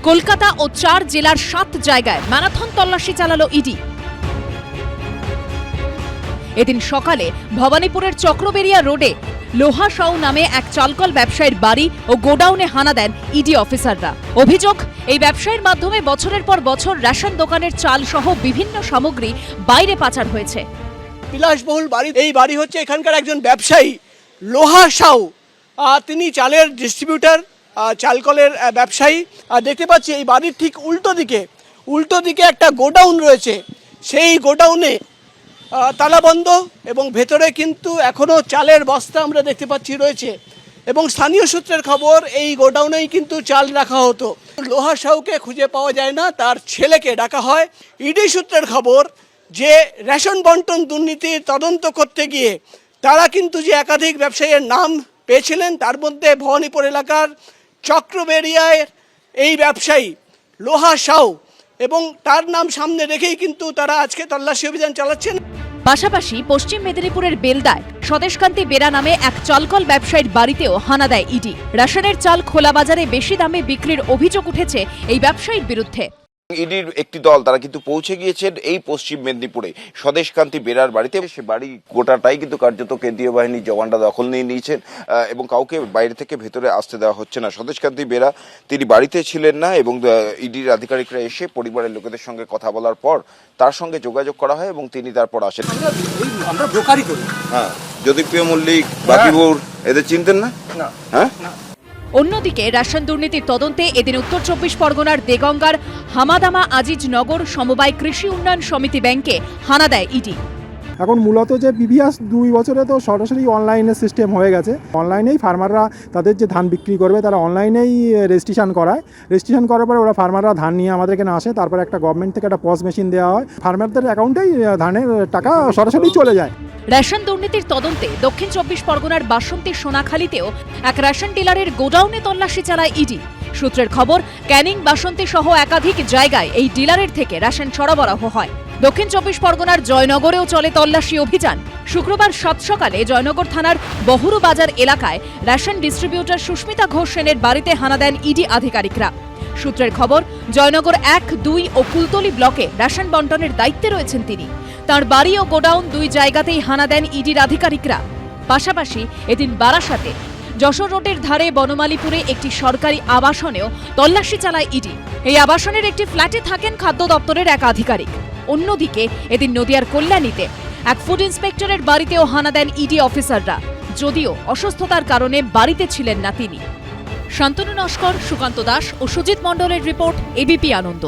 কলকাতা ও 4 জেলার 7 জায়গায় ম্যারাথন তল্লাশি চালালো ইডি। এদিন সকালে ভবানীপুরের চক্রবেরিয়া রোডে লোহা সাউ নামে এক চালকল ব্যবসায়ীর বাড়ি ও গোডাউনে হানা দেন ইডি অফিসাররা। অভিযোগ, এই ব্যবসায়ীর মাধ্যমে বছরের পর বছর রেশন দোকানের চাল সহ বিভিন্ন সামগ্রী বাইরে পাচার হয়েছে। বিলাসবহুল বাড়ি, এই বাড়ি হচ্ছে এখানকার একজন ব্যবসায়ী লোহা সাউ। তিনি চালের ডিস্ট্রিবিউটার, চালকলের ব্যবসায়ী। দেখতে পাচ্ছি এই বাড়ির ঠিক উল্টো দিকে একটা গোডাউন রয়েছে। সেই গোডাউনে তালাবন্ধ এবং ভেতরে কিন্তু এখনও চালের বস্তা আমরা দেখতে পাচ্ছি রয়েছে। এবং স্থানীয় সূত্রের খবর, এই গোডাউনেই কিন্তু চাল রাখা হতো। লোহা সাউকে খুঁজে পাওয়া যায় না, তার ছেলেকে ডাকা হয়। ইডি সূত্রের খবর যে রেশন বন্টন দুর্নীতির তদন্ত করতে গিয়ে তারা কিন্তু যে একাধিক ব্যবসায়ীর নাম পেয়েছিলেন, তার মধ্যে ভবানীপুর এলাকার চক্রবেরিয়ায় এই ব্যবসায়ী লোহা সাউ, এবং তার নাম সামনে রেখেই কিন্তু তারা আজকে তল্লাশি অভিযান চালাচ্ছেন। পাশাপাশি পশ্চিম মেদিনীপুরের বেলদায় স্বদেশকান্তি বেরা নামে এক চালকল ব্যবসায়ীর বাড়িতেও হানা দেয় ইডি। রেশনের চাল খোলা বাজারে বেশি দামে বিক্রির অভিযোগ উঠেছে এই ব্যবসায়ীর বিরুদ্ধে। ইডির একটি দল তারা কিন্তু পৌঁছে গিয়েছেন এই পশ্চিম মেদিনীপুরে স্বদেশকান্তি বেরার বাড়িতে। সে বাড়ি গোটাটাই কিন্তু কার্যত কেন্দ্রীয় বাহিনীর জওয়ানরা দখল নিয়ে নিয়েছেন এবং কাউকে বাইরে থেকে ভেতরে আসতে দেওয়া হচ্ছে না। স্বদেশকান্তি বেরা তিনি বাড়িতে ছিলেন না এবং ইডির আধিকারিকরা এসে পরিবারের লোকেদের সঙ্গে কথা বলার পর তার সঙ্গে যোগাযোগ করা হয় এবং তিনি তারপর আসেন। আমরা ব্রোকারি করি। হ্যাঁ, জ্যোতিপ্রিয় মল্লিক, বাকিবুর, এদের চিনতেন না? হ্যাঁ। অন্যদিকে রেশন দুর্নীতির তদন্তে এদিন উত্তর 24 পরগনার দেগঙ্গার হামাদামা আজিজ নগর সমবায় কৃষি উন্নয়ন সমিতি ব্যাংকে হানা দেয় ইডি। এখন মূলত যে প্রিভিয়াস 2 বছরে তো সরাসরি অনলাইনে সিস্টেম হয়ে গেছে। অনলাইনেই ফার্মাররা তাদের যে ধান বিক্রি করবে তারা অনলাইনেই রেজিস্ট্রেশন করায়। রেজিস্ট্রেশন করার পরে ওরা ফার্মাররা ধান নিয়ে আমাদের এখানে আসে। তারপর একটা গভর্নমেন্ট থেকে একটা পজ মেশিন দেওয়া হয়, ফার্মারদের অ্যাকাউন্টেই ধানের টাকা সরাসরি চলে যায়। রেশন দুর্নীতির তদন্তে দক্ষিণ 24 পরগনার বাসন্তী সোনাখালীতেও এক রেশন ডিলারের গোডাউনে তল্লাশি চালায় ইডি। সূত্রের খবর, ক্যানিং, বাসন্তী সহ একাধিক জায়গায় এই ডিলারের থেকে রেশন সরবরাহ হয়। দক্ষিণ 24 পরগনার জয়নগরেও চলে তল্লাশি অভিযান। শুক্রবার সাত সকালে জয়নগর থানার বহুরু বাজার এলাকায় রেশন ডিস্ট্রিবিউটর সুস্মিতা ঘোষ সেনের বাড়িতে হানা দেন ইডি আধিকারিকরা। সূত্রের খবর, জয়নগর 1, 2 ও কুলতলি ব্লকে রেশন বন্টনের দায়িত্বে রয়েছেন তিনি। তার বাড়ি ও গোডাউন 2 জায়গাতেই হানা দেন ইডির আধিকারিকরা। পাশাপাশি এদিন বারাসাতে যশোর রোডের ধারে বনমালীপুরে একটি সরকারি আবাসনেও তল্লাশি চালায় ইডি। এই আবাসনের একটি ফ্ল্যাটে থাকেন খাদ্য দপ্তরের এক আধিকারিক। অন্যদিকে এদিন নদিয়ার কল্যাণীতে এক ফুড ইন্সপেক্টরের বাড়িতেও হানা দেন ইডি অফিসাররা, যদিও অসুস্থতার কারণে বাড়িতে ছিলেন না তিনি। শান্তনু নস্কর, সুকান্ত দাস ও সুজিত মণ্ডলের রিপোর্ট, এবিপি আনন্দ।